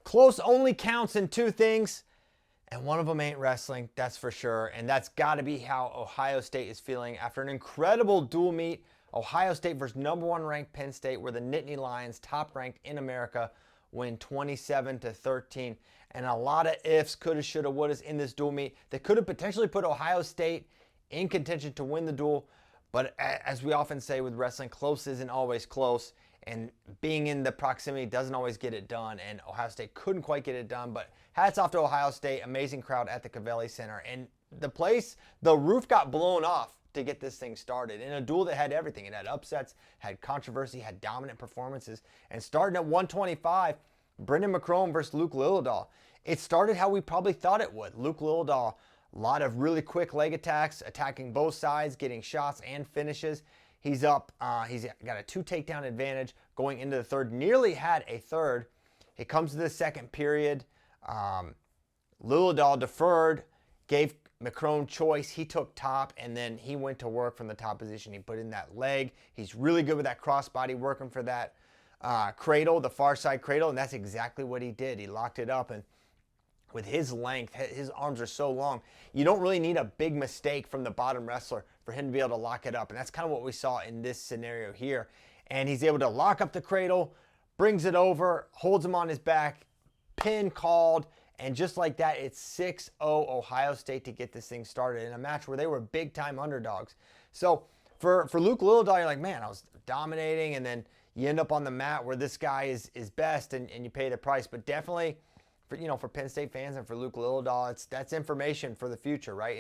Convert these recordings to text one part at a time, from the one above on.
Close only counts in two things, and one of them ain't wrestling, that's for sure. And that's got to be how Ohio State is feeling after an incredible dual meet. Ohio State versus number one ranked Penn State, where the Nittany Lions, top ranked in America, win 27-13. And a lot of ifs, coulda, shoulda, wouldas in this dual meet that could have potentially put Ohio State in contention to win the duel. But as we often say with wrestling, close isn't always close. And being in the proximity doesn't always get it done. And Ohio State couldn't quite get it done. But hats off to Ohio State. Amazing crowd at the Covelli Center. And the place, the roof got blown off to get this thing started in a duel that had everything. It had upsets, had controversy, had dominant performances. And starting at 125, Brendan McCrone versus Luke Liljedahl. It started how we probably thought it would. Luke Liljedahl, a lot of really quick leg attacks, attacking both sides, getting shots and finishes. He's up. He's got a 2 takedown advantage going into the third. Nearly had a third. It comes to the second period. Liljedahl deferred, gave McCrone choice. He took top, and then he went to work from the top position. He put in that leg. He's really good with that crossbody, working for that cradle, the far side cradle, and that's exactly what he did. He locked it up, and with his length, his arms are so long, you don't really need a big mistake from the bottom wrestler for him to be able to lock it up. And that's kind of what we saw in this scenario here. And he's able to lock up the cradle, brings it over, holds him on his back, pin called, and just like that, it's 6-0 Ohio State to get this thing started in a match where they were big-time underdogs. So for Luke Liljedahl, you're like, man, I was dominating, and then you end up on the mat where this guy is best, and you pay the price. But definitely, for Penn State fans and for Luke Liljedahl, that's information for the future, right?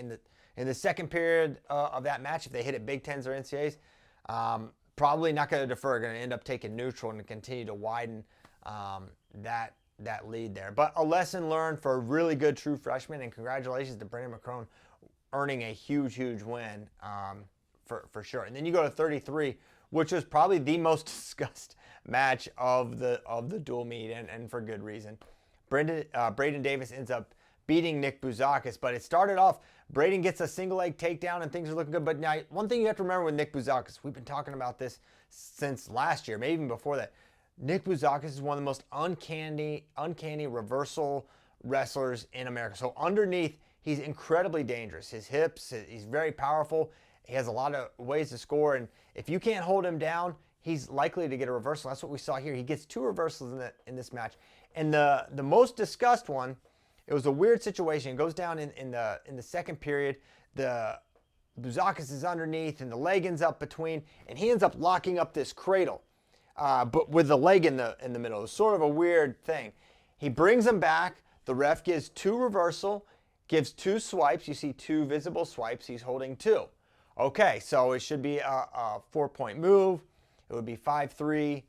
In the second period of that match, if they hit it Big Tens or NCAAs, probably not going to defer, going to end up taking neutral and continue to widen that lead there. But a lesson learned for a really good true freshman, and congratulations to Brendan McCrone earning a huge win for sure. And then you go to 33, which was probably the most discussed match of the dual meet, and for good reason. Braden Davis ends up beating Nick Bouzakis, but it started off, Braden gets a single leg takedown and things are looking good. But now, one thing you have to remember with Nick Bouzakis, we've been talking about this since last year, maybe even before that. Nick Bouzakis is one of the most uncanny reversal wrestlers in America. So underneath, he's incredibly dangerous. His hips, he's very powerful. He has a lot of ways to score, and if you can't hold him down, he's likely to get a reversal. That's what we saw here. He gets 2 reversals in this match. And the most discussed one, it was a weird situation. It goes down in the second period. The Bouzakis is underneath, and the leg ends up between, and he ends up locking up this cradle, but with the leg in the middle. It's sort of a weird thing. He brings him back. The ref gives 2 reversal, gives 2 swipes. You see 2 visible swipes. He's holding 2. Okay, so it should be a 4-point move. It would be 5-3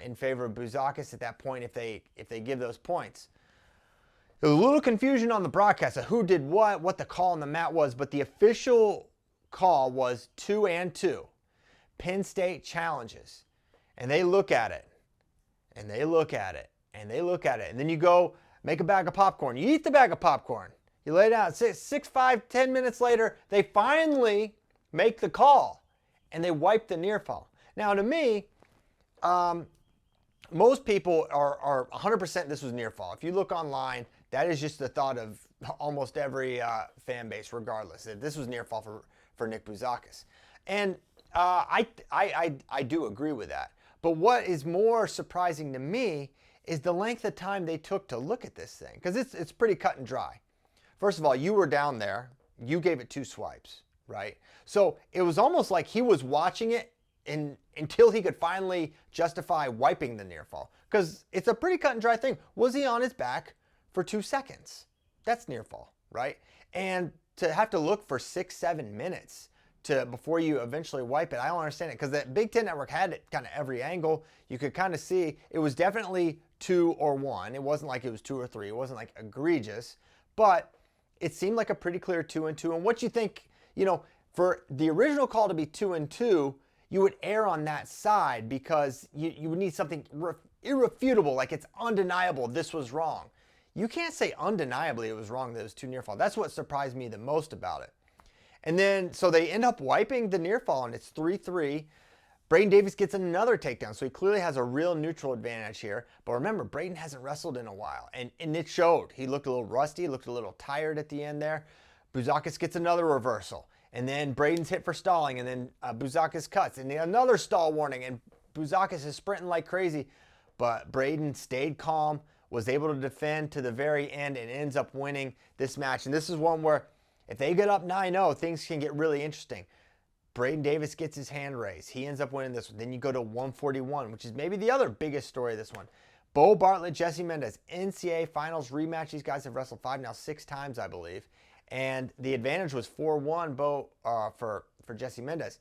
in favor of Bouzakis at that point if they give those points. There was a little confusion on the broadcast of who did what the call on the mat was, but the official call was 2-2. Penn State challenges, and they look at it, and they look at it, and they look at it, and then you go make a bag of popcorn. You eat the bag of popcorn. You lay it out. 10 minutes later, they finally make the call, and they wipe the near fall. Now, to me, most people are 100% this was near fall. If you look online, that is just the thought of almost every fan base, regardless. That this was near fall for Nick Bouzakis. And I do agree with that. But what is more surprising to me is the length of time they took to look at this thing. Because it's pretty cut and dry. First of all, you were down there. You gave it 2 swipes, right? So it was almost like he was watching it until he could finally justify wiping the near fall. Because it's a pretty cut and dry thing. Was he on his back for 2 seconds? That's near fall, right? And to have to look for 6-7 minutes before you eventually wipe it, I don't understand it. Because that Big Ten Network had it kind of every angle. You could kind of see it was definitely 2 or 1. It wasn't like it was 2 or 3. It wasn't like egregious. But it seemed like a pretty clear 2-2. And what you think, for the original call to be 2-2, you would err on that side because you would need something irrefutable, like it's undeniable this was wrong. You can't say undeniably it was wrong that it was 2 near fall. That's what surprised me the most about it. And then, so they end up wiping the near fall, and it's 3-3. Braden Davis gets another takedown, so he clearly has a real neutral advantage here. But remember, Braden hasn't wrestled in a while, and it showed. He looked a little rusty, looked a little tired at the end there. Bouzakis gets another reversal, and then Braden's hit for stalling, and then Bouzakis cuts, and then another stall warning, and Bouzakis is sprinting like crazy. But Braden stayed calm, was able to defend to the very end, and ends up winning this match. And this is one where if they get up 9-0, things can get really interesting. Braden Davis gets his hand raised. He ends up winning this one. Then you go to 141, which is maybe the other biggest story of this one. Bo Bartlett, Jesse Mendez, NCAA Finals rematch. These guys have wrestled 6 times, I believe. And the advantage was 4-1 for Jesse Mendez.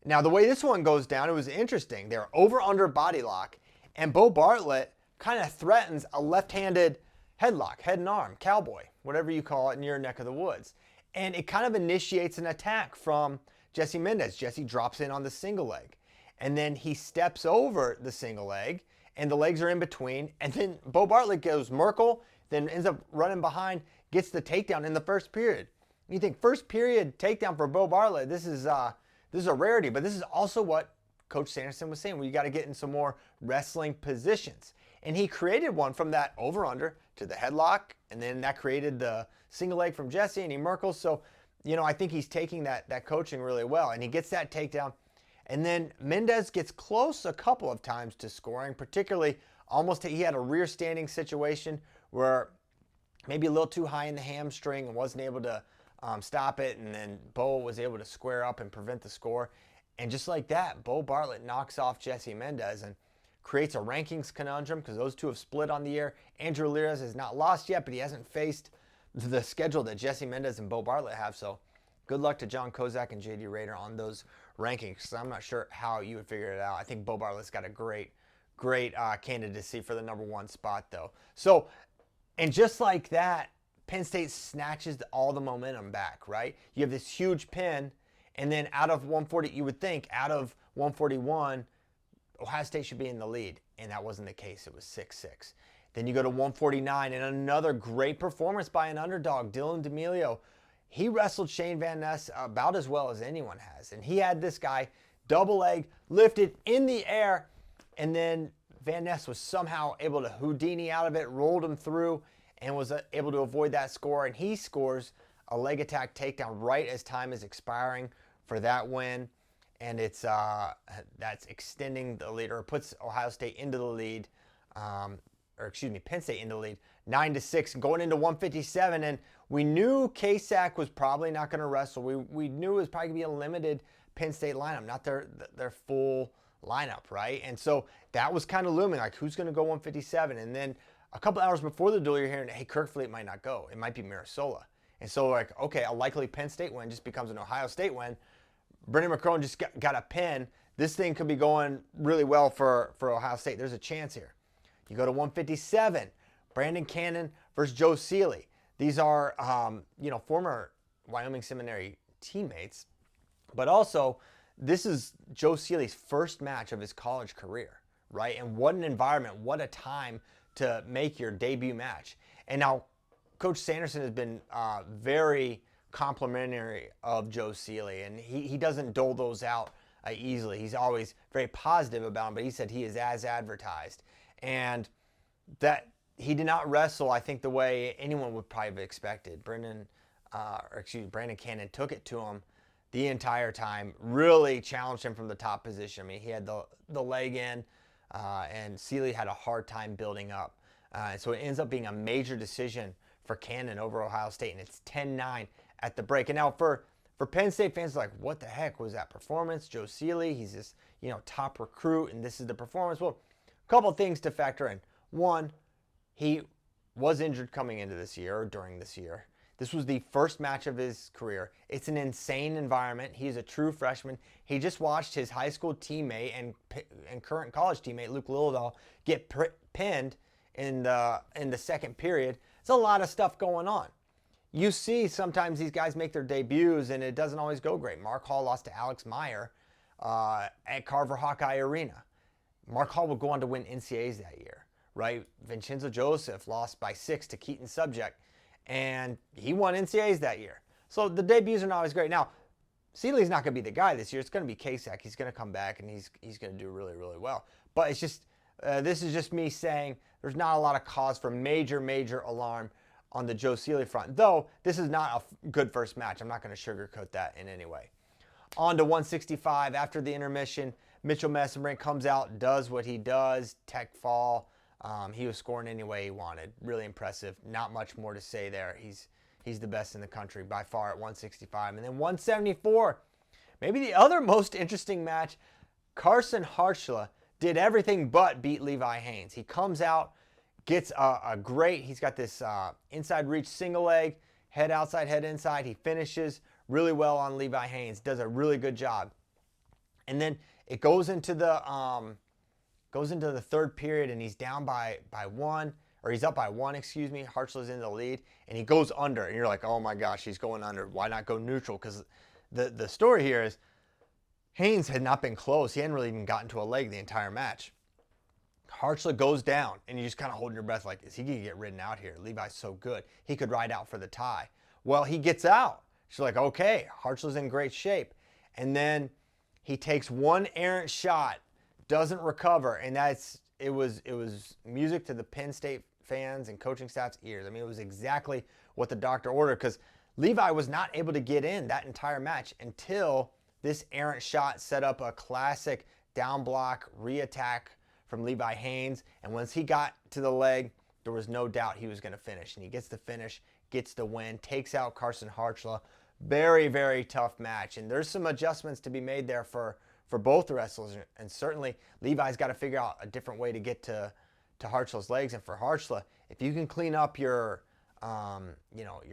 Now, the way this one goes down, it was interesting. They're over-under body lock, and Bo Bartlett kind of threatens a left-handed headlock, head and arm, cowboy, whatever you call it in your neck of the woods. And it kind of initiates an attack from Jesse Mendez. Jesse drops in on the single leg, and then he steps over the single leg, and the legs are in between, and then Bo Bartlett goes Merkel, then ends up running behind, gets the takedown in the first period. You think first period takedown for Bo Bartlett, this is a rarity, but this is also what Coach Sanderson was saying, where you got to get in some more wrestling positions. And he created one from that over-under to the headlock, and then that created the single leg from Jesse, and he Merkles. So, I think he's taking that coaching really well, and he gets that takedown. And then Mendez gets close a couple of times to scoring, particularly he had a rear standing situation where maybe a little too high in the hamstring and wasn't able to stop it, and then Bo was able to square up and prevent the score. And just like that, Bo Bartlett knocks off Jesse Mendez and creates a rankings conundrum because those two have split on the year. Andrew Liras has not lost yet, but he hasn't faced the schedule that Jesse Mendez and Bo Bartlett have. So good luck to John Kozak and JD Rader on those rankings, because I'm not sure how you would figure it out. I think Bo Bartlett's got a great candidacy for the #1 spot, though. So, and just like that, Penn State snatches all the momentum back, right? You have this huge pin, and then out of 140, you would think out of 141, Ohio State should be in the lead, and that wasn't the case. It was 6-6. Then you go to 149, and another great performance by an underdog, Dylan D'Amelio. He wrestled Shane Van Ness about as well as anyone has, and he had this guy double leg lifted in the air, and then Van Ness was somehow able to Houdini out of it, rolled him through, and was able to avoid that score, and he scores a leg attack takedown right as time is expiring for that win. And it's that's extending the lead, or puts Ohio State into the lead, Penn State into the lead, 9-6, going into 157. And we knew Kasak was probably not going to wrestle. We knew it was probably going to be a limited Penn State lineup, not their full lineup, right? And so that was kind of looming, like who's going to go 157? And then a couple hours before the duel, you're hearing, hey, Kerkvliet might not go. It might be Mirasola. And so okay, a likely Penn State win just becomes an Ohio State win. Brendan McCrone just got a pin. This thing could be going really well for Ohio State. There's a chance here. You go to 157, Brandon Cannon versus Joe Seeley. These are, former Wyoming Seminary teammates, but also this is Joe Seeley's first match of his college career, right? And what an environment, what a time to make your debut match. And now Coach Sanderson has been very complimentary of Joe Seeley, and he doesn't dole those out easily. He's always very positive about him, but he said he is as advertised. And that he did not wrestle, I think, the way anyone would probably have expected. Brandon Cannon took it to him the entire time, really challenged him from the top position. I mean, he had the leg in, and Seeley had a hard time building up. So it ends up being a major decision for Cannon over Ohio State, and it's 10-9 at the break. And now for Penn State fans, like, what the heck was that performance? Joe Seeley, he's this, top recruit, and this is the performance. Well, a couple things to factor in. One, he was injured coming into this year, or during this year. This was the first match of his career. It's an insane environment. He's a true freshman. He just watched his high school teammate and current college teammate, Luke Lillidahl, get pinned in the second period. It's a lot of stuff going on. You see sometimes these guys make their debuts and it doesn't always go great. Mark Hall lost to Alex Meyer at Carver Hawkeye Arena. Mark Hall would go on to win NCAAs that year, right? Vincenzo Joseph lost by 6 to Keaton Subject, and he won NCAAs that year. So the debuts are not always great. Now, Seeley's not going to be the guy this year. It's going to be Kasich. He's going to come back, and he's going to do really, really well. But it's just, this is just me saying there's not a lot of cause for major, major alarm on the Joe Seeley front. Though, this is not a good first match. I'm not going to sugarcoat that in any way. On to 165 after the intermission. Mitchell Messenbrink comes out, does what he does, tech fall. He was scoring any way he wanted. Really impressive. Not much more to say there. He's the best in the country by far at 165. And then 174, maybe the other most interesting match, Carson Hartzler did everything but beat Levi Haines. He comes out, gets a great, he's got this inside reach single leg, head outside, head inside. He finishes really well on Levi Haines, does a really good job. And then it goes into the third period, and he's down by one, or he's up by one, excuse me. Hartzler's in the lead, and he goes under, and you're like, oh my gosh, he's going under. Why not go neutral? Because the story here is Haines had not been close. He hadn't really even gotten to a leg the entire match. Hartzler goes down, and you just kind of holding your breath like, is he going to get ridden out here? Levi's so good. He could ride out for the tie. Well, he gets out. She's like, okay, Hartzler's in great shape. And then he takes one errant shot, doesn't recover, and it was music to the Penn State fans and coaching staff's ears. I mean, it was exactly what the doctor ordered, because Levi was not able to get in that entire match until this errant shot set up a classic down block re-attack from Levi Haines. And once he got to the leg, there was no doubt he was going to finish. And he gets the finish, gets the win, takes out Carson Hartzler. Very, very tough match. And there's some adjustments to be made there for both the wrestlers. And certainly Levi's got to figure out a different way to get to Hartzler's legs. And for Hartzler, if you can clean up your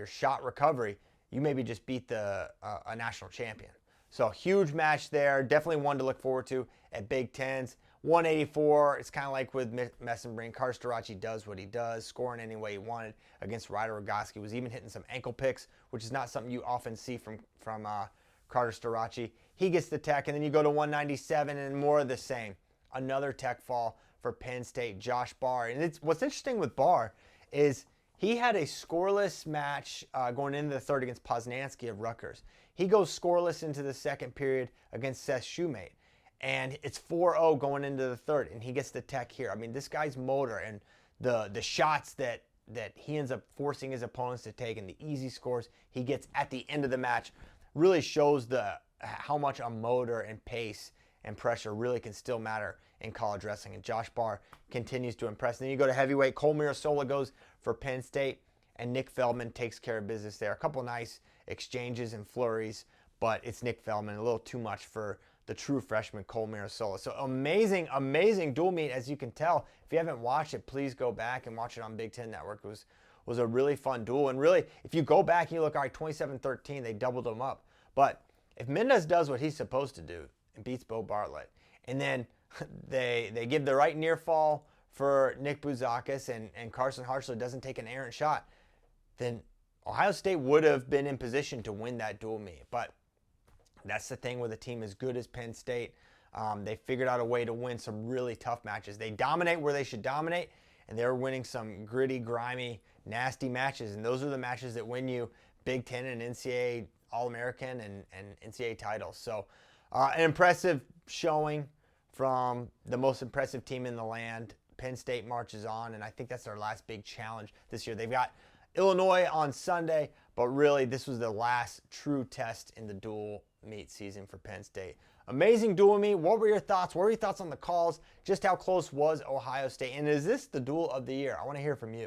shot recovery, you maybe just beat a national champion. So huge match there. Definitely one to look forward to at Big Tens. 184, it's kind of like with Messenbrink. Starocci does what he does, scoring any way he wanted against Ryder Rogoski. Was even hitting some ankle picks, which is not something you often see from Carter Starocci. He gets the tech, and then you go to 197 and more of the same. Another tech fall for Penn State, Josh Barr. And what's interesting with Barr is he had a scoreless match going into the third against Poznansky of Rutgers. He goes scoreless into the second period against Seth Shoemate. And it's 4-0 going into the third, and he gets the tech here. I mean, this guy's motor and the shots that he ends up forcing his opponents to take and the easy scores he gets at the end of the match really shows how much a motor and pace and pressure really can still matter in college wrestling. And Josh Barr continues to impress. And then you go to heavyweight. Cole Mirasola goes for Penn State, and Nick Feldman takes care of business there. A couple nice exchanges and flurries, but it's Nick Feldman, a little too much for the true freshman Cole Mirasola. So amazing, amazing dual meet, as you can tell. If you haven't watched it, please go back and watch it on Big Ten Network. It was a really fun duel. And really, if you go back and you look, all right, 27-13, they doubled them up. But if Mendez does what he's supposed to do and beats Bo Bartlett, and then they give the right near fall for Nick Bouzakis and Carson Hartzler doesn't take an errant shot, then Ohio State would have been in position to win that dual meet. But that's the thing with a team as good as Penn State. They figured out a way to win some really tough matches. They dominate where they should dominate, and they're winning some gritty, grimy, nasty matches. And those are the matches that win you Big Ten and NCAA All-American and NCAA titles. So an impressive showing from the most impressive team in the land. Penn State marches on, and I think that's their last big challenge this year. They've got Illinois on Sunday, but really this was the last true test in the dual meet season for Penn State. Amazing dual meet. What were your thoughts? What were your thoughts on the calls? Just how close was Ohio State? And is this the duel of the year? I want to hear from you.